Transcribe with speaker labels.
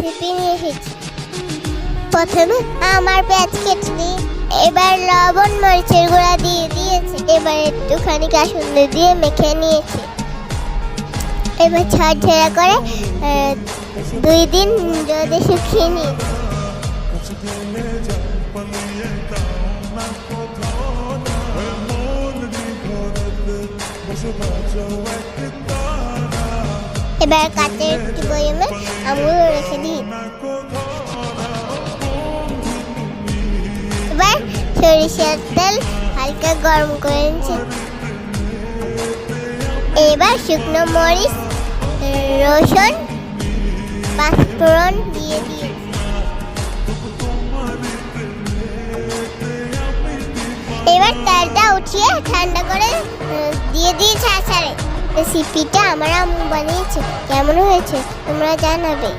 Speaker 1: Recipe নিয়ে এসেছি। প্রথমে আমার পেঁয়াজ কেটে দিই, এবার লবণ মরিচের গুঁড়া দিয়ে দিয়েছি, এবার একটুখানি কাসুন্দি দিয়ে মেখে নিয়েছি। এবার ঝরঝরা করে 2 দিন রোদে শুকিয়ে নিয়েছি। এবার কাঁচের একটি বয়মে আমগুলো রেখে দিই। এবার সরিষার তেল হালকা গরম করে নিচ্ছি। এবার শুকনো মরিচ, রসুন, পাঁচফোড়ন দিয়ে দিই। এবার তেলটা উঠিয়ে ঠান্ডা করে দিয়ে দিই ছাড়ে। রেসিপিটা আমার আম্মু বানিয়েছে, কেমন হয়েছে তোমরা জানাবে।